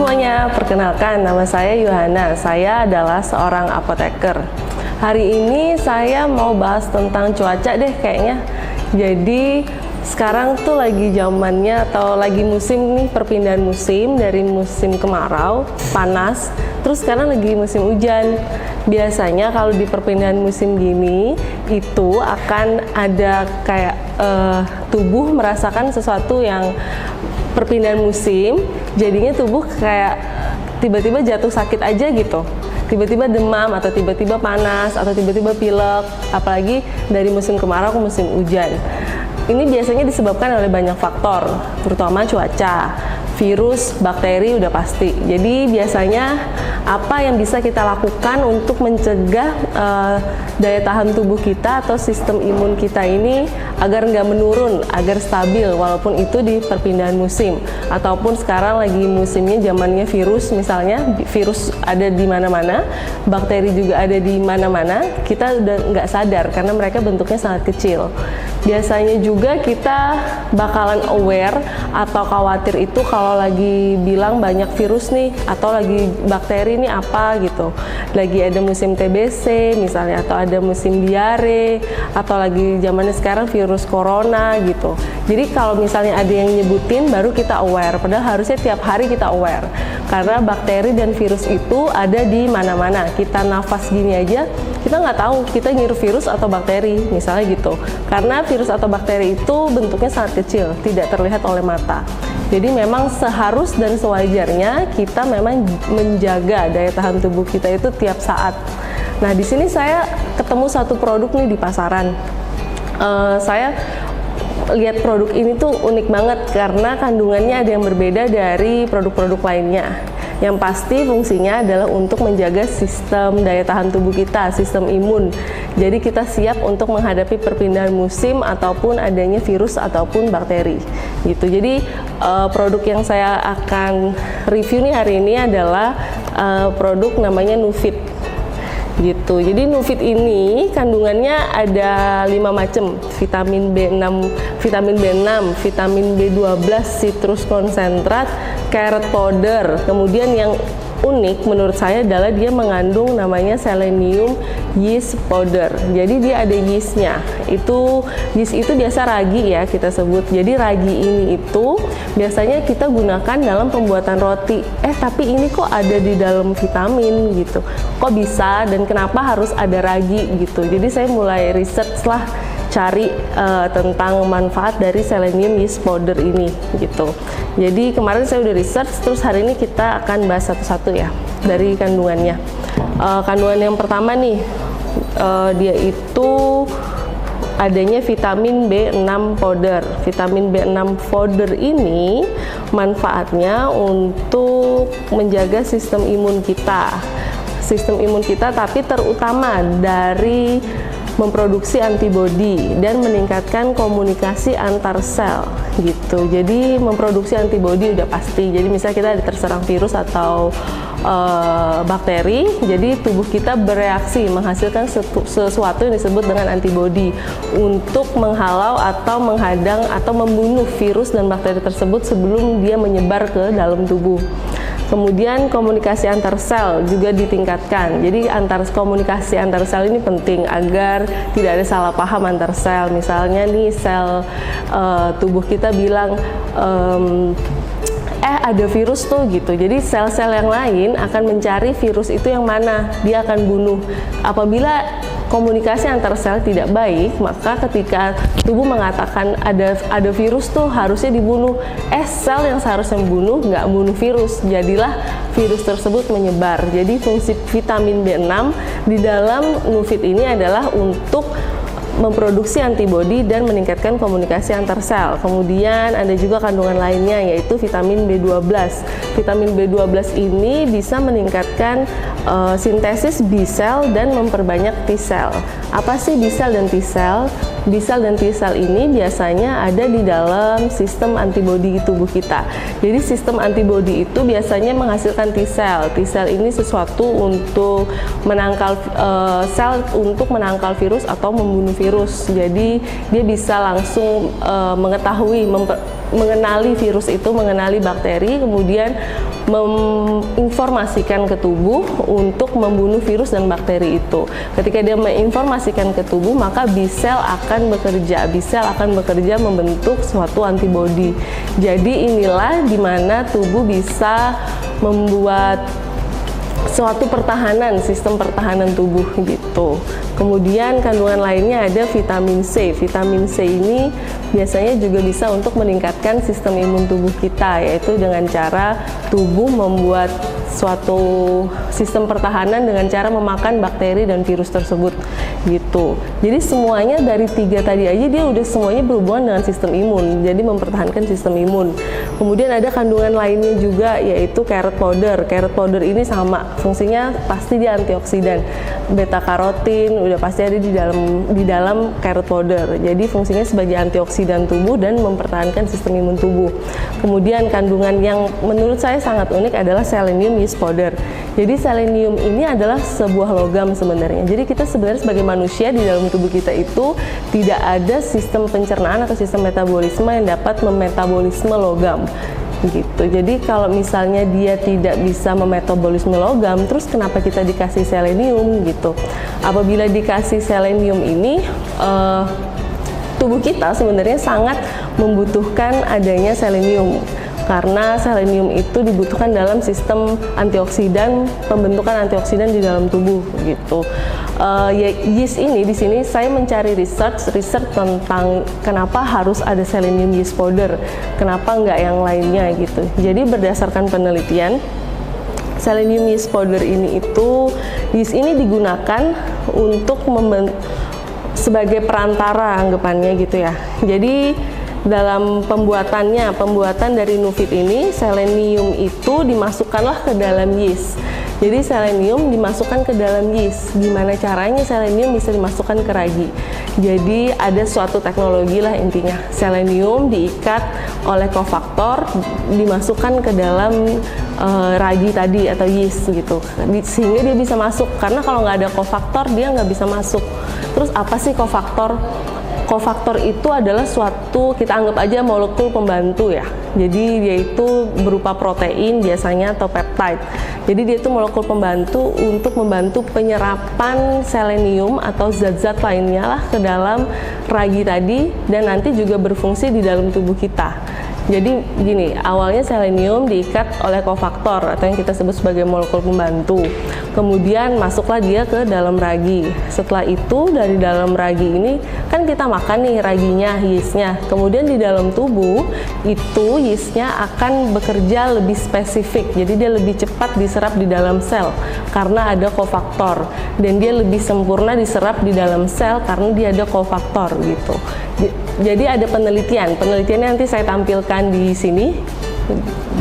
semuanya, perkenalkan nama saya Yohana. Saya adalah seorang apoteker. Hari ini saya mau bahas tentang cuaca deh kayaknya. Jadi sekarang tuh lagi zamannya atau lagi musim nih, perpindahan musim dari musim kemarau, panas, terus sekarang lagi musim hujan. Biasanya kalau di perpindahan musim gini itu akan ada kayak tubuh merasakan sesuatu yang perpindahan musim, jadinya tubuh kayak tiba-tiba jatuh sakit aja gitu, tiba-tiba demam atau tiba-tiba panas atau tiba-tiba pilek, apalagi dari musim kemarau ke musim hujan. Ini biasanya disebabkan oleh banyak faktor, terutama cuaca, virus, bakteri udah pasti. Jadi biasanya apa yang bisa kita lakukan untuk mencegah daya tahan tubuh kita atau sistem imun kita ini agar nggak menurun, agar stabil walaupun itu di perpindahan musim, ataupun sekarang lagi musimnya zamannya virus, misalnya virus ada di mana-mana, bakteri juga ada di mana-mana, kita udah nggak sadar karena mereka bentuknya sangat kecil. Biasanya juga kita bakalan aware atau khawatir itu kalau lagi bilang banyak virus nih atau lagi bakteri ini apa gitu, lagi ada musim TBC misalnya, atau ada musim diare, atau lagi zamannya sekarang virus corona gitu. Jadi kalau misalnya ada yang nyebutin baru kita aware, padahal harusnya tiap hari kita aware karena bakteri dan virus itu ada di mana-mana. Kita nafas gini aja kita nggak tahu kita ngirup virus atau bakteri misalnya gitu, karena virus atau bakteri itu bentuknya sangat kecil, tidak terlihat oleh mata. Jadi memang seharus dan sewajarnya kita memang menjaga daya tahan tubuh kita itu tiap saat. Nah, di sini saya ketemu satu produk nih di pasaran. Saya lihat produk ini tuh unik banget karena kandungannya ada yang berbeda dari produk-produk lainnya. Yang pasti fungsinya adalah untuk menjaga sistem daya tahan tubuh kita, sistem imun. Jadi kita siap untuk menghadapi perpindahan musim ataupun adanya virus ataupun bakteri gitu. Jadi produk yang saya akan review nih hari ini adalah produk namanya Nufit gitu. Jadi Nufit ini kandungannya ada 5 macam, vitamin B6, vitamin B12, citrus konsentrat, carrot powder. Kemudian yang unik menurut saya adalah dia mengandung namanya selenium yeast powder. Jadi dia ada yeastnya. Yeast itu biasa ragi ya kita sebut. Jadi ragi ini itu biasanya kita gunakan dalam pembuatan roti. Tapi ini kok ada di dalam vitamin gitu. Kok bisa dan kenapa harus ada ragi gitu. Jadi saya mulai research lah, cari tentang manfaat dari selenium yeast powder ini gitu. Jadi kemarin saya udah research, terus hari ini kita akan bahas satu-satu ya dari kandungannya. Kandungan yang pertama nih, dia itu adanya vitamin B6 powder. Vitamin B6 powder ini manfaatnya untuk menjaga sistem imun kita. Sistem imun kita, tapi terutama dari memproduksi antibodi dan meningkatkan komunikasi antar sel gitu. Jadi memproduksi antibodi udah pasti. Jadi misalnya kita terserang virus atau bakteri, jadi tubuh kita bereaksi menghasilkan sesuatu yang disebut dengan antibodi untuk menghalau atau menghadang atau membunuh virus dan bakteri tersebut sebelum dia menyebar ke dalam tubuh. Kemudian komunikasi antar sel juga ditingkatkan. Jadi komunikasi antar sel ini penting agar tidak ada salah paham antar sel. Misalnya nih sel tubuh kita bilang ada virus tuh gitu. Jadi sel-sel yang lain akan mencari virus itu yang mana, dia akan bunuh. Apabila komunikasi antar sel tidak baik, maka ketika tubuh mengatakan ada virus tuh harusnya dibunuh, sel yang seharusnya membunuh nggak bunuh virus, jadilah virus tersebut menyebar. Jadi fungsi vitamin B6 di dalam Nufit ini adalah untuk memproduksi antibodi dan meningkatkan komunikasi antar sel. Kemudian ada juga kandungan lainnya yaitu vitamin B12. Vitamin B12 ini bisa meningkatkan sintesis B cell dan memperbanyak T cell. Apa sih B cell dan T cell? B cell dan T cell ini biasanya ada di dalam sistem antibodi tubuh kita. Jadi sistem antibodi itu biasanya menghasilkan T cell. T cell ini sesuatu untuk menangkal sel untuk menangkal virus atau membunuh virus. Jadi dia bisa langsung mengetahui mengenali virus itu, mengenali bakteri, kemudian menginformasikan ke tubuh untuk membunuh virus dan bakteri itu. Ketika dia menginformasikan ke tubuh, maka B-cell akan bekerja. B-cell akan bekerja membentuk suatu antibodi. Jadi inilah dimana tubuh bisa membuat suatu pertahanan, sistem pertahanan tubuh gitu. Kemudian kandungan lainnya ada vitamin C. Vitamin C ini biasanya juga bisa untuk meningkatkan sistem imun tubuh kita, yaitu dengan cara tubuh membuat suatu sistem pertahanan dengan cara memakan bakteri dan virus tersebut gitu. Jadi semuanya dari 3 tadi aja dia udah semuanya berhubungan dengan sistem imun, jadi mempertahankan sistem imun. Kemudian ada kandungan lainnya juga, yaitu carrot powder. Carrot powder ini sama, fungsinya pasti dia antioksidan. Beta karotin udah pasti ada di dalam carrot powder. Jadi fungsinya sebagai antioksidan tubuh dan mempertahankan sistem imun tubuh. Kemudian kandungan yang menurut saya sangat unik adalah selenium yeast powder. Jadi selenium ini adalah sebuah logam sebenarnya. Jadi kita sebenarnya sebagai manusia di dalam tubuh kita itu tidak ada sistem pencernaan atau sistem metabolisme yang dapat memetabolisme logam gitu. Jadi kalau misalnya dia tidak bisa memetabolisme logam, terus kenapa kita dikasih selenium gitu? Apabila dikasih selenium ini, tubuh kita sebenarnya sangat membutuhkan adanya selenium, karena selenium itu dibutuhkan dalam sistem antioksidan, pembentukan antioksidan di dalam tubuh gitu. Yeast ini di sini saya mencari research tentang kenapa harus ada selenium yeast powder, kenapa nggak yang lainnya gitu. Jadi berdasarkan penelitian, selenium yeast powder ini itu yeast ini digunakan untuk sebagai perantara anggapannya gitu ya. Jadi dalam pembuatan dari Nuvit ini, selenium itu dimasukkanlah ke dalam yeast. Jadi selenium dimasukkan ke dalam yeast. Gimana caranya selenium bisa dimasukkan ke ragi? Jadi ada suatu teknologi lah intinya. Selenium diikat oleh kofaktor, dimasukkan ke dalam ragi tadi atau yeast gitu, sehingga dia bisa masuk. Karena kalau nggak ada kofaktor dia nggak bisa masuk. Terus apa sih kofaktor? Kofaktor itu adalah suatu, kita anggap aja molekul pembantu ya. Jadi dia itu berupa protein biasanya atau peptide. Jadi dia itu molekul pembantu untuk membantu penyerapan selenium atau zat-zat lainnya lah ke dalam ragi tadi, dan nanti juga berfungsi di dalam tubuh kita. Jadi gini, awalnya selenium diikat oleh kofaktor atau yang kita sebut sebagai molekul pembantu. Kemudian masuklah dia ke dalam ragi. Setelah itu dari dalam ragi ini kan kita makan nih raginya, yeastnya. Kemudian di dalam tubuh itu yeastnya akan bekerja lebih spesifik. Jadi dia lebih cepat diserap di dalam sel karena ada kofaktor, dan dia lebih sempurna diserap di dalam sel karena dia ada kofaktor gitu. Jadi ada penelitiannya nanti saya tampilkan di sini.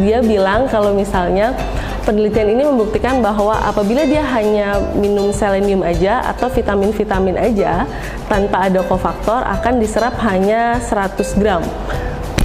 Dia bilang kalau misalnya penelitian ini membuktikan bahwa apabila dia hanya minum selenium aja atau vitamin-vitamin aja tanpa ada kofaktor akan diserap hanya 100 gram.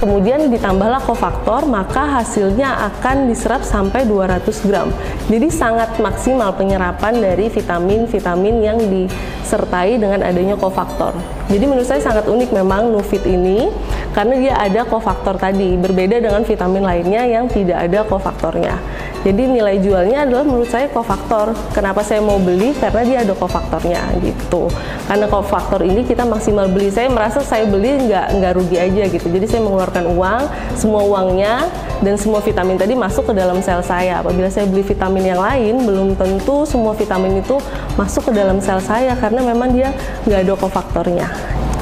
Kemudian ditambahlah kofaktor, maka hasilnya akan diserap sampai 200 gram. Jadi sangat maksimal penyerapan dari vitamin-vitamin yang disertai dengan adanya kofaktor. Jadi menurut saya sangat unik memang Nuvit ini, karena dia ada kofaktor tadi, berbeda dengan vitamin lainnya yang tidak ada kofaktornya. Jadi nilai jualnya adalah menurut saya kofaktor. Kenapa saya mau beli? Karena dia ada kofaktornya gitu. Karena kofaktor ini kita maksimal beli. Saya merasa saya beli nggak rugi aja gitu. Jadi saya mengeluarkan uang, semua uangnya dan semua vitamin tadi masuk ke dalam sel saya. Apabila saya beli vitamin yang lain, belum tentu semua vitamin itu masuk ke dalam sel saya karena memang dia nggak ada kofaktornya.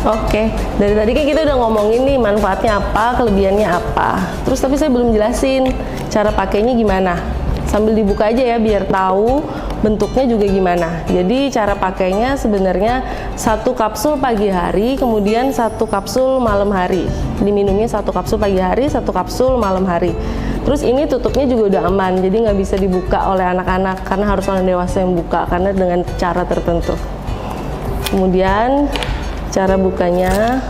Oke, dari tadi kan kita udah ngomongin nih manfaatnya apa, kelebihannya apa. Terus tapi saya belum jelasin cara pakainya gimana. Sambil dibuka aja ya biar tahu bentuknya juga gimana. Jadi cara pakainya sebenarnya 1 kapsul pagi hari, kemudian 1 kapsul malam hari. Diminumnya 1 kapsul pagi hari, 1 kapsul malam hari. Terus ini tutupnya juga udah aman, jadi nggak bisa dibuka oleh anak-anak karena harus orang dewasa yang buka karena dengan cara tertentu. Kemudian cara bukanya,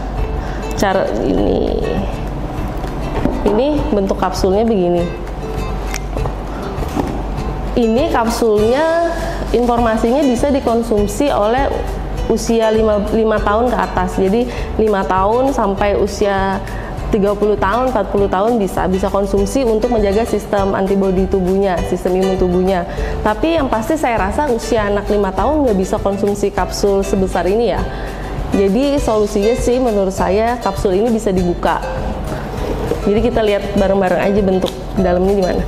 cara ini bentuk kapsulnya begini. Ini kapsulnya informasinya bisa dikonsumsi oleh usia 5 tahun ke atas. Jadi 5 tahun sampai usia 30 tahun, 40 tahun bisa konsumsi untuk menjaga sistem antibodi tubuhnya, sistem imun tubuhnya. Tapi yang pasti saya rasa usia anak 5 tahun nggak bisa konsumsi kapsul sebesar ini ya. Jadi solusinya sih menurut saya kapsul ini bisa dibuka. Jadi kita lihat bareng-bareng aja bentuk dalamnya gimana.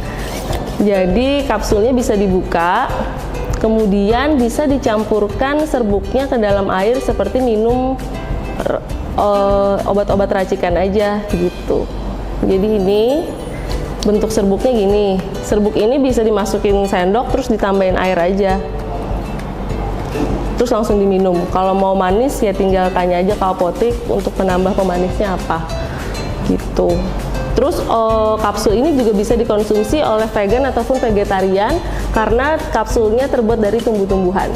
Jadi kapsulnya bisa dibuka, kemudian bisa dicampurkan serbuknya ke dalam air seperti minum obat-obat racikan aja gitu. Jadi ini bentuk serbuknya gini. Serbuk ini bisa dimasukin sendok terus ditambahin air aja. Terus langsung diminum. Kalau mau manis ya tinggal tanya aja ke apotek untuk penambah pemanisnya apa. Gitu. Terus kapsul ini juga bisa dikonsumsi oleh vegan ataupun vegetarian karena kapsulnya terbuat dari tumbuh-tumbuhan.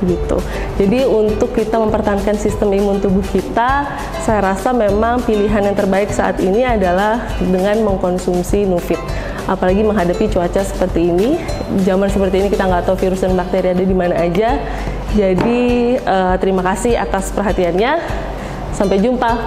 Gitu. Jadi untuk kita mempertahankan sistem imun tubuh kita, saya rasa memang pilihan yang terbaik saat ini adalah dengan mengkonsumsi Nufit. Apalagi menghadapi cuaca seperti ini, zaman seperti ini kita nggak tahu virus dan bakteri ada di mana aja. Jadi terima kasih atas perhatiannya. Sampai jumpa.